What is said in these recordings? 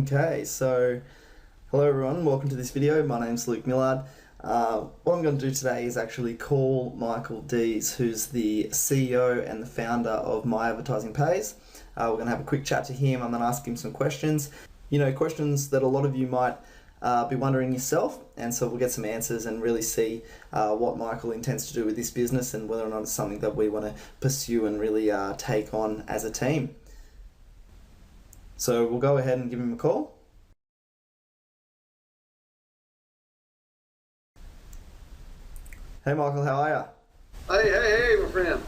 Okay, so hello everyone, welcome to this video. My name's Luke Millard. What I'm going to do today is actually call Mike Deese, who's the CEO and the founder of My Advertising Pays. We're going to have a quick chat to him. I'm going to ask him some questions. Questions that a lot of you might be wondering yourself, and so we'll get some answers and really see what Michael intends to do with this business and whether or not it's something that we want to pursue and really take on as a team. So we'll go ahead and give him a call. Hey Michael, how are you? Hey, my friend.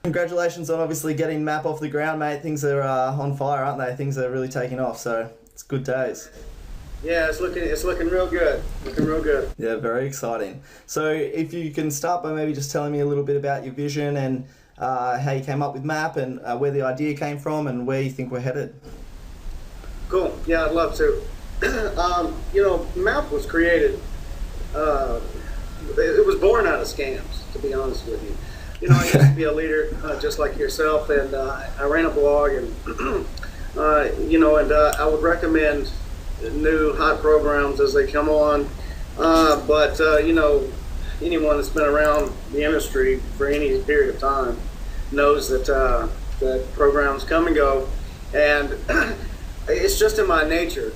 Congratulations on obviously getting MAP off the ground, mate. Things are on fire, aren't they? Things are really taking off, so it's good days. Yeah, it's looking real good. Looking real good. Yeah, very exciting. So if you can start by maybe just telling me a little bit about your vision and how you came up with MAP and where the idea came from and where you think we're headed. Cool. Yeah, I'd love to. MAP was created. It was born out of scams, to be honest with you. I used to be a leader just like yourself, and I ran a blog, and I would recommend new hot programs as they come on. But anyone that's been around the industry for any period of time knows that programs come and go, and it's just in my nature.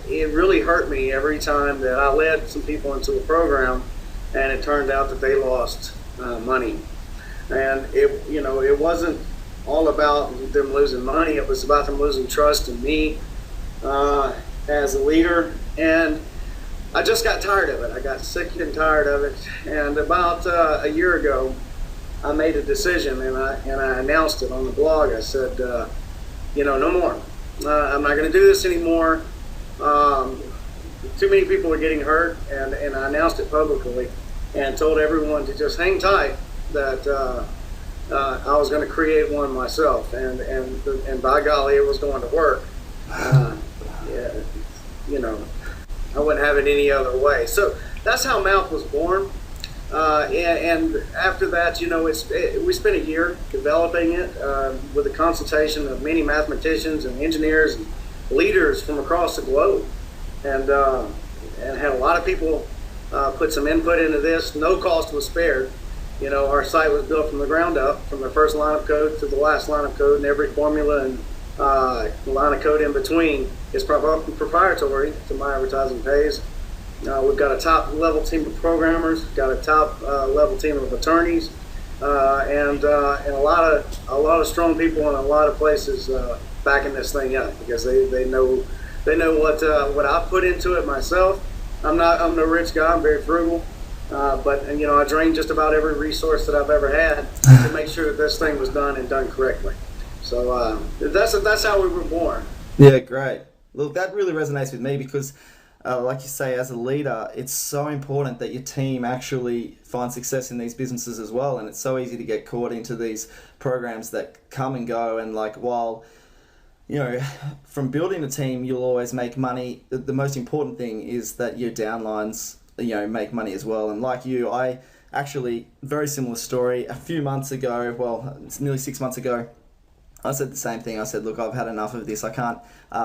It really hurt me every time that I led some people into a program and it turned out that they lost money. And it wasn't all about them losing money, it was about them losing trust in me as a leader. And I just got tired of it. I got sick and tired of it. And about a year ago, I made a decision, and I announced it on the blog. I said, no more. I'm not going to do this anymore. Too many people are getting hurt, and I announced it publicly and told everyone to just hang tight, that I was going to create one myself, and by golly, it was going to work. I wouldn't have it any other way. So that's how MAP was born. And after that, we spent a year developing it with a consultation of many mathematicians and engineers and leaders from across the globe, and had a lot of people put some input into this. No cost was spared. Our site was built from the ground up, from the first line of code to the last line of code, and every formula and line of code in between is proprietary to My Advertising Pays. We've got a top level team of programmers, got a top level team of attorneys, and a lot of strong people in a lot of places backing this thing up, because they know what I put into it myself. I'm no rich guy. I'm very frugal, but I drained just about every resource that I've ever had to make sure that this thing was done and done correctly. So that's how we were born. Yeah, great. Look, that really resonates with me because, like you say, as a leader, it's so important that your team actually find success in these businesses as well. And it's so easy to get caught into these programs that come and go. And while from building a team, you'll always make money, the most important thing is that your downlines, make money as well. And like you, I actually, very similar story. A few months ago, well, it's nearly 6 months ago, I said the same thing. I said, look, I've had enough of this. I can't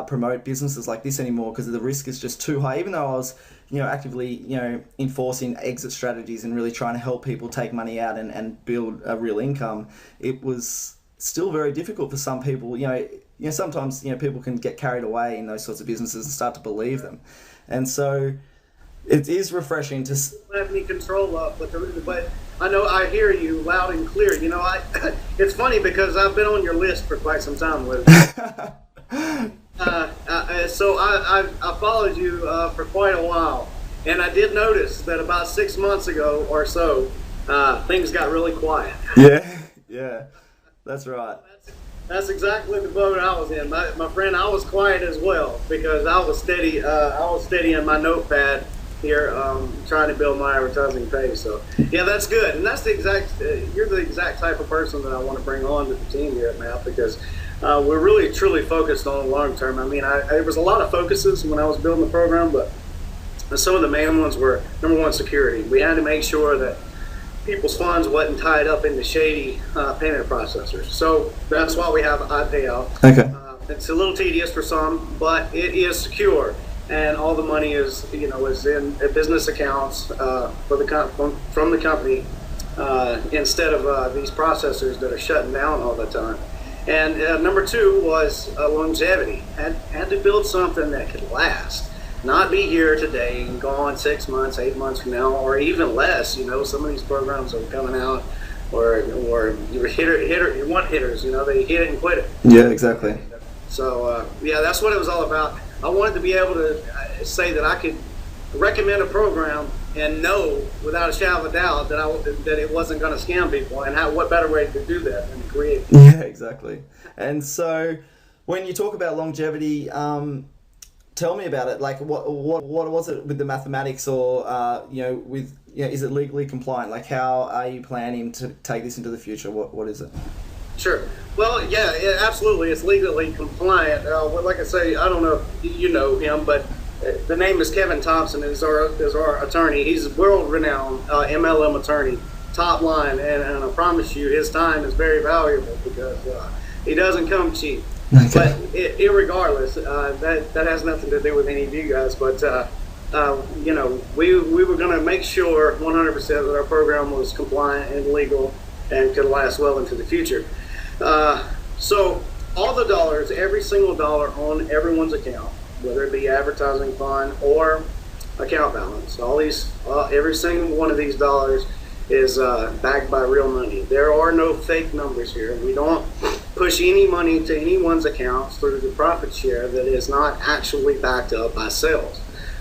promote businesses like this anymore because the risk is just too high. Even though I was, actively, enforcing exit strategies and really trying to help people take money out and build a real income, it was still very difficult for some people. Sometimes, people can get carried away in those sorts of businesses and start to believe them. And so it is refreshing to... I don't have any control of, but I know I hear you loud and clear. It's funny because I've been on your list for quite some time, Luke. So I followed you for quite a while, and I did notice that about 6 months ago or so, things got really quiet. Yeah, that's right. That's exactly the boat I was in, my friend. I was quiet as well because I was steady. I was steady in my notepad here, trying to build My Advertising Pays. So yeah, that's good, and that's you're the exact type of person that I want to bring on to the team here at MAP, because we're really truly focused on the long term. I mean, there was a lot of focuses when I was building the program, but some of the main ones were, number one, security. We had to make sure that people's funds wasn't tied up into shady payment processors. So that's why we have iPayout. Okay. It's a little tedious for some, but it is secure, and all the money is is in business accounts from the company instead of these processors that are shutting down all the time. And number two was longevity. Had to build something that could last, not be here today and gone 6 months, 8 months from now, or even less. Some of these programs are coming out, or you want hitters. They hit it and quit it. Yeah, exactly. So yeah, that's what it was all about. I wanted to be able to say that I could recommend a program and know without a shadow of a doubt that it wasn't going to scam people. And what better way to do that than to create? Yeah, exactly. And so, when you talk about longevity, tell me about it. Like, what was it with the mathematics, or is it legally compliant? Like, how are you planning to take this into the future? What is it? Sure. Well, yeah, absolutely. It's legally compliant. Like I say, I don't know if you know him, but the name is Kevin Thompson. Is our attorney. He's a world-renowned MLM attorney, top line, and I promise you, his time is very valuable because he doesn't come cheap. Okay. But irregardless, that has nothing to do with any of you guys. But we were going to make sure 100% that our program was compliant and legal and could last well into the future. So all the dollars, every single dollar on everyone's account, whether it be advertising fund or account balance, every single one of these dollars is backed by real money. There are no fake numbers here. We don't push any money to anyone's accounts through the profit share that is not actually backed up by sales.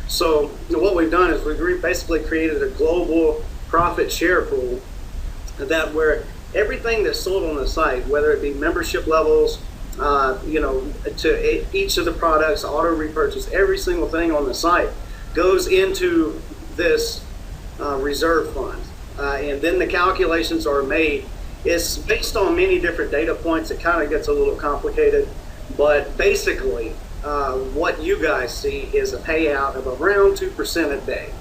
So what we've done is we've basically created a global profit share pool that where everything that's sold on the site, whether it be membership levels, to each of the products, auto repurchase, every single thing on the site goes into this reserve fund. And then the calculations are made. It's based on many different data points. It kind of gets a little complicated, but basically what you guys see is a payout of around 2% a day.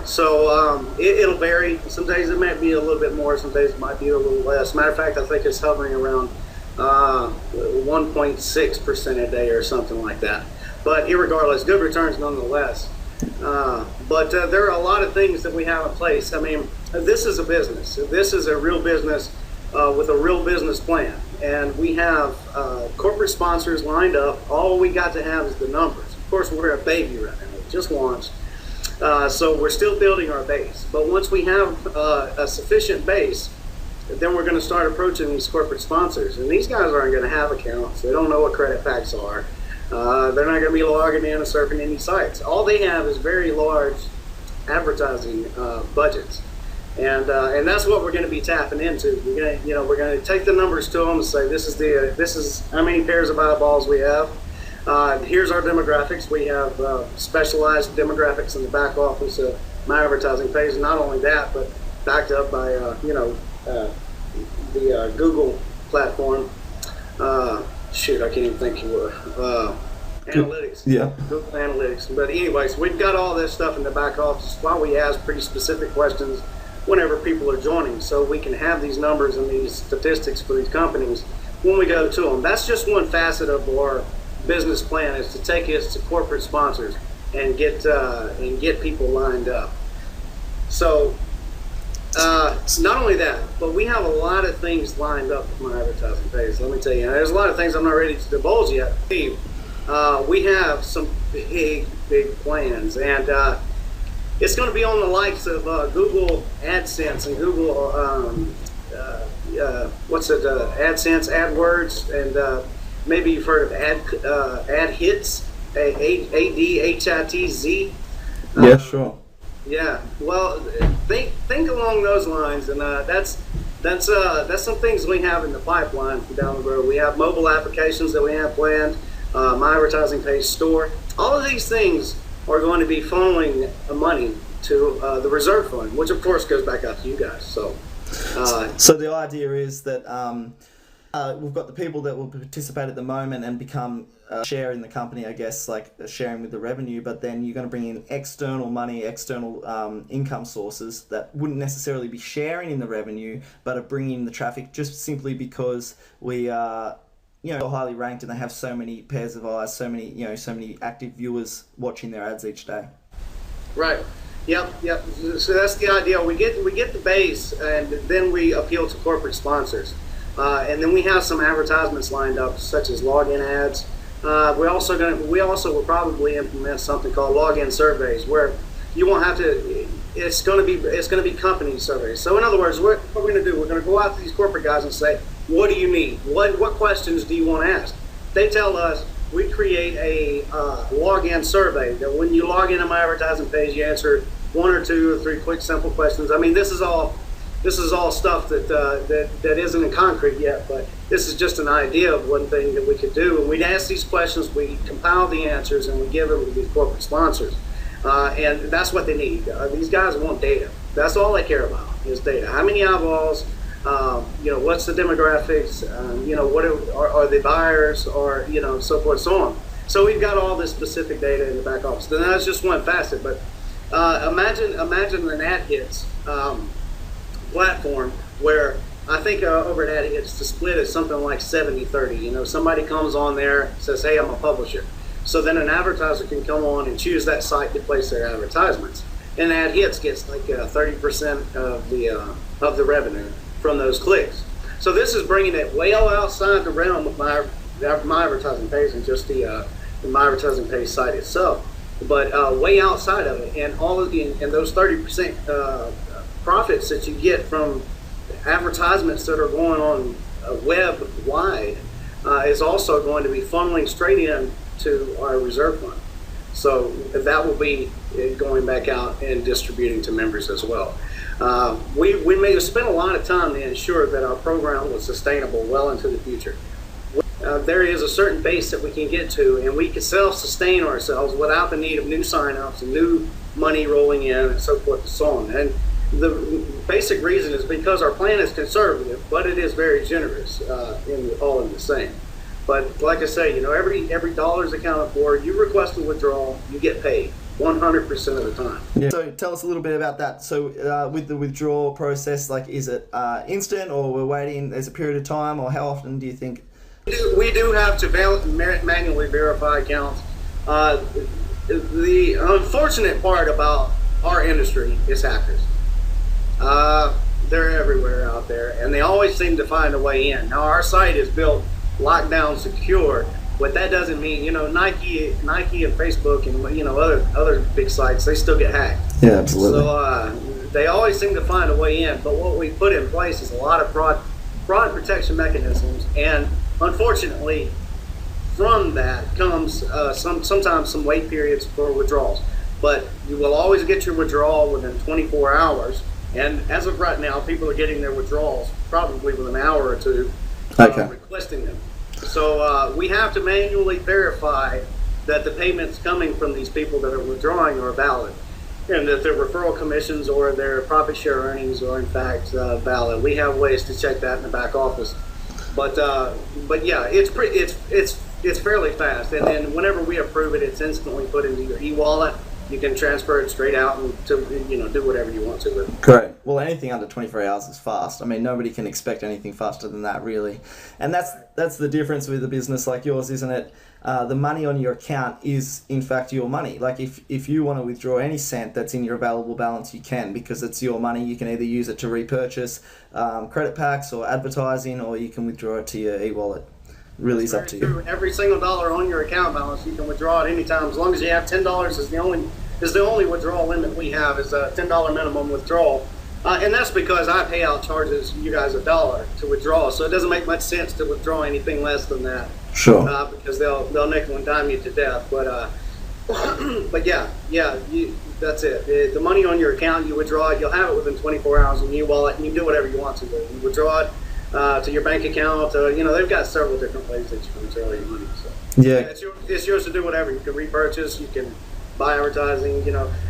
So it'll vary. Some days it might be a little bit more, some days it might be a little less. Matter of fact, I think it's hovering around 1.6% a day or something like that. But irregardless, good returns nonetheless. But there are a lot of things that we have in place. I mean, this is a business. This is a real business with a real business plan. And we have corporate sponsors lined up. All we got to have is the numbers. Of course, we're a baby right now. We just launched. So we're still building our base. But once we have a sufficient base, then we're going to start approaching these corporate sponsors. And these guys aren't going to have accounts. They don't know what credit packs are. They're not going to be logging in and surfing any sites. All they have is very large advertising budgets. And that's what we're going to be tapping into. We're going to take the numbers to them and say, this is how many pairs of eyeballs we have. Here's our demographics. We have specialized demographics in the back office of my advertising page. Not only that, but backed up by the Google platform. I can't even think you were. Analytics. Yeah. Google Analytics. But anyways, we've got all this stuff in the back office while we ask pretty specific questions whenever people are joining, so we can have these numbers and these statistics for these companies when we go to them. That's just one facet of our business plan, is to take us to corporate sponsors and get people lined up. So not only that, but we have a lot of things lined up with my advertising page. Let me tell you, there's a lot of things I'm not ready to divulge yet. We have some big plans, and it's going to be on the likes of Google AdSense and Google AdSense, AdWords, and maybe you've heard of AdHitz, AdHitz. Yeah, sure. Yeah, well, think along those lines, and that's some things we have in the pipeline down the road. We have mobile applications that we have planned, my advertising page store. All of these things are going to be funneling money to the reserve fund, which of course goes back out to you guys. So the idea is that we've got the people that will participate at the moment and become share in the company, I guess, like sharing with the revenue, but then you're going to bring in external money, external income sources that wouldn't necessarily be sharing in the revenue, but are bringing the traffic just simply because we are highly ranked and they have so many pairs of eyes, so many active viewers watching their ads each day. Right. Yep. So that's the idea. We get the base, and then we appeal to corporate sponsors, and then we have some advertisements lined up, such as login ads. We also will probably implement something called login surveys, where you won't have to. It's going to be company surveys. So in other words, what we're going to do, we're going to go out to these corporate guys and say, what do you need? What questions do you want to ask? They tell us. We create a login survey that when you log into my advertising page, you answer 1 or 2 or 3 quick, simple questions. I mean, this is all stuff that isn't in concrete yet, but this is just an idea of one thing that we could do. And we'd ask these questions, we compile the answers, and we give them to these corporate sponsors. And that's what they need. These guys want data. That's all they care about is data. How many eyeballs? What's the demographics? What are the buyers, or so forth, so on. So we've got all this specific data in the back office. Then that's just one facet. But imagine an ad hits platform where I think over at ad hits the split is something like 70-30. Somebody comes on there, says, "Hey, I'm a publisher." So then an advertiser can come on and choose that site to place their advertisements, and ad hits gets like 30% of the revenue from those clicks. So this is bringing it way outside the realm of my advertising page and just the my advertising page site itself, but way outside of it, and all of and those 30% profits that you get from advertisements that are going on web wide is also going to be funneling straight in to our reserve fund. So that will be going back out and distributing to members as well. We may have spent a lot of time to ensure that our program was sustainable well into the future. There is a certain base that we can get to, and we can self-sustain ourselves without the need of new sign-ups and new money rolling in and so forth and so on. And the basic reason is because our plan is conservative, but it is very generous, all in the same. But like I say, every dollar is accounted for. You request a withdrawal, you get paid 100% of the time. Yeah. So tell us a little bit about that. So with the withdrawal process, like, is it instant, or we're waiting? There's a period of time, or how often do you think? We do have to manually verify accounts. The unfortunate part about our industry is hackers. They're everywhere out there, and they always seem to find a way in. Now, our site is built lockdown secure, but that doesn't mean, Nike and Facebook and other big sites, they still get hacked. Yeah, absolutely. So they always seem to find a way in, but what we put in place is a lot of fraud protection mechanisms, and unfortunately from that comes sometimes some wait periods for withdrawals, but you will always get your withdrawal within 24 hours, and as of right now, people are getting their withdrawals probably within an hour or two requesting them. So we have to manually verify that the payments coming from these people that are withdrawing are valid, and that their referral commissions or their profit share earnings are in fact valid. We have ways to check that in the back office, but yeah, it's fairly fast, and then whenever we approve it, it's instantly put into your e-wallet. You can transfer it straight out and do whatever you want to with it. Great. Well, anything under 24 hours is fast. I mean, nobody can expect anything faster than that, really. And that's the difference with a business like yours, isn't it? The money on your account is, in fact, your money. Like, if you want to withdraw any cent that's in your available balance, you can, because it's your money. You can either use it to repurchase credit packs or advertising, or you can withdraw it to your e-wallet. Really is up to you. Every single dollar on your account balance, you can withdraw at any time, as long as you have $10 is the only withdrawal limit we have, is a $10 minimum withdrawal, and that's because our payout charges you guys $1 to withdraw, so it doesn't make much sense to withdraw anything less than that. Sure. Because they'll nickel and dime you to death. But yeah, that's it. The money on your account, you withdraw it, you'll have it within 24 hours in your wallet, and you can do whatever you want to. You withdraw it to your bank account. They've got several different ways that you can withdraw your money. So yeah, it's yours to do whatever. You can repurchase. You can buy advertising.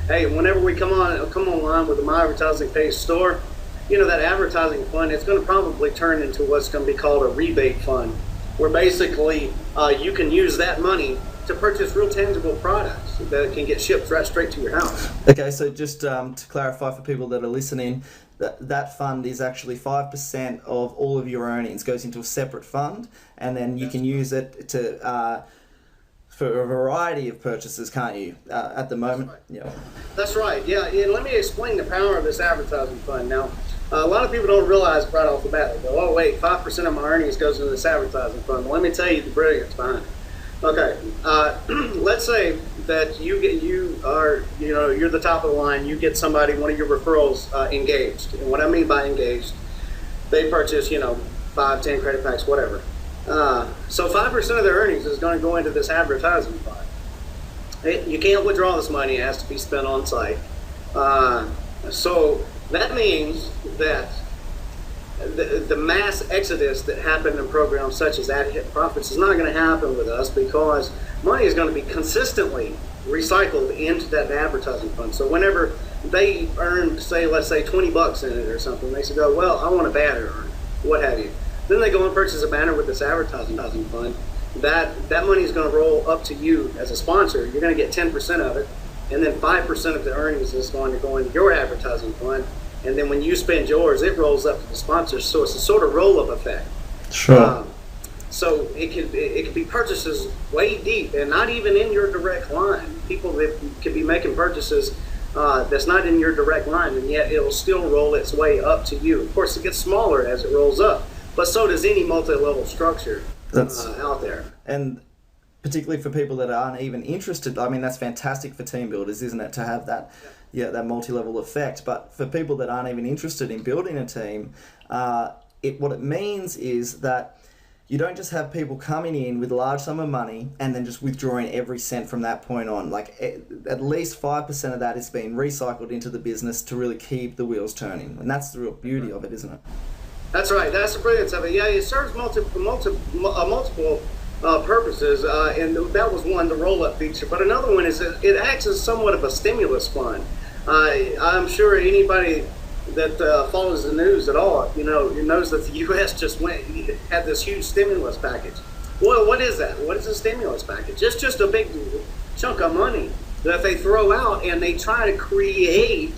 Hey, whenever we come online with the My Advertising Page store, that advertising fund, it's going to probably turn into what's going to be called a rebate fund, where basically you can use that money to purchase real tangible products that can get shipped right straight to your house. Okay, so just to clarify for people that are listening, that fund is actually 5% of all of your earnings goes into a separate fund, and then you can use it to for a variety of purchases, can't you? At the moment, yeah. That's right. Yeah. And let me explain the power of this advertising fund. Now, a lot of people don't realize right off the bat. They go, "Oh, wait, 5% of my earnings goes into this advertising fund." Well, let me tell you the brilliance behind it. Okay, let's say that you're the top of the line. You get somebody, one of your referrals, engaged. And what I mean by engaged, they purchase, 5, 10 credit packs, whatever. So 5% of their earnings is going to go into this advertising fund. You can't withdraw this money; it has to be spent on site. So that means that the mass exodus that happened in programs such as Ad Hit Profits is not going to happen with us, because money is going to be consistently recycled into that advertising fund. So whenever they earn, let's say $20 in it or something, they say, "Oh, well, I want a banner," or what have you. Then they go and purchase a banner with this advertising fund. That money is going to roll up to you as a sponsor. You're going to get 10% of it, and then 5% of the earnings is going to go into your advertising fund. And then when you spend yours, it rolls up to the sponsors. So it's a sort of roll-up effect. Sure. So it could be purchases way deep and not even in your direct line. People that could be making purchases that's not in your direct line, and yet it'll still roll its way up to you. Of course, it gets smaller as it rolls up, but so does any multi-level structure out there. And particularly for people that aren't even interested, I mean, that's fantastic for team builders, isn't it, to have that, that multi-level effect. But for people that aren't even interested in building a team, what it means is that you don't just have people coming in with a large sum of money and then just withdrawing every cent from that point on. Like, at least 5% of that is being recycled into the business to really keep the wheels turning. And that's the real beauty of it, isn't it? That's right. That's the brilliance of it. Yeah, it serves multiple purposes, and that was one, the roll-up feature. But another one is it acts as somewhat of a stimulus fund. I'm sure anybody that follows the news at all, knows that the U.S. just had this huge stimulus package. Well, what is that? What is a stimulus package? It's just a big chunk of money that they throw out, and they try to create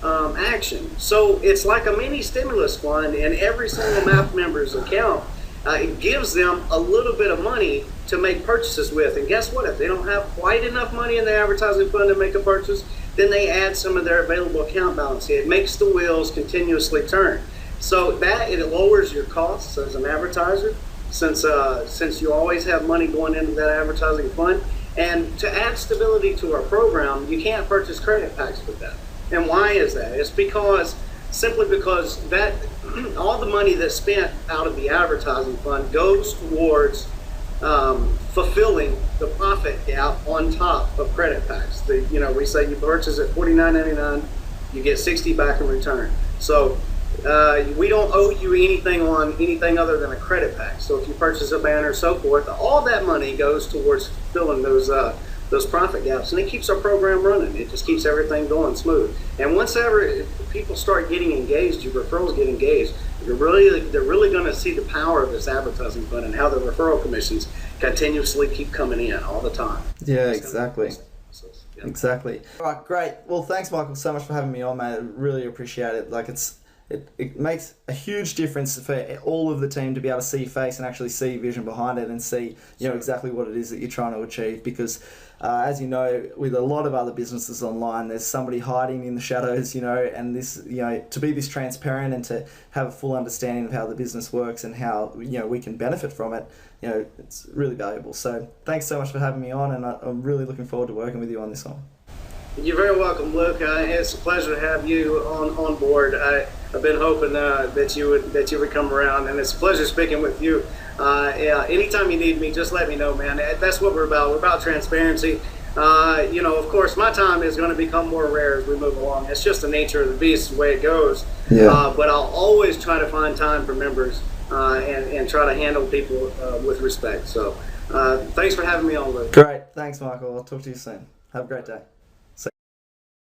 action. So it's like a mini stimulus fund, and every single MAP member's account, it gives them a little bit of money to make purchases with. And guess what? If they don't have quite enough money in the advertising fund to make a purchase, then they add some of their available account balance. It makes the wheels continuously turn. So it lowers your costs as an advertiser, since you always have money going into that advertising fund. And to add stability to our program, you can't purchase credit packs with that. And why is that? It's simply because that all the money that's spent out of the advertising fund goes towards fulfilling the profit gap on top of credit packs. We say you purchase at $49.99, you get $60 back in return. So we don't owe you anything on anything other than a credit pack. So if you purchase a banner, so forth, all that money goes towards filling those profit gaps, and it keeps our program running. It just keeps everything going smooth. And once ever people start getting engaged, your referrals get engaged, they're really going to see the power of this advertising fund and how the referral commissions continuously keep coming in all the time. Yeah, exactly. Exactly. All right, great. Well, thanks, Michael, so much for having me on, mate. I really appreciate it. Like, it makes a huge difference for all of the team to be able to see your face and actually see vision behind it and see, exactly what it is that you're trying to achieve. Because, as you know, with a lot of other businesses online, there's somebody hiding in the shadows, and this, to be this transparent and to have a full understanding of how the business works and how, we can benefit from it, it's really valuable. So thanks so much for having me on, and I'm really looking forward to working with you on this one. You're very welcome, Luke. It's a pleasure to have you on board. I've been hoping that you would come around, and it's a pleasure speaking with you. Anytime you need me, just let me know, man. That's what we're about. We're about transparency. Of course, my time is going to become more rare as we move along. It's just the nature of the beast, the way it goes. Yeah. But I'll always try to find time for members and try to handle people with respect. So thanks for having me on, Luke. Great. Thanks, Michael. I'll talk to you soon. Have a great day.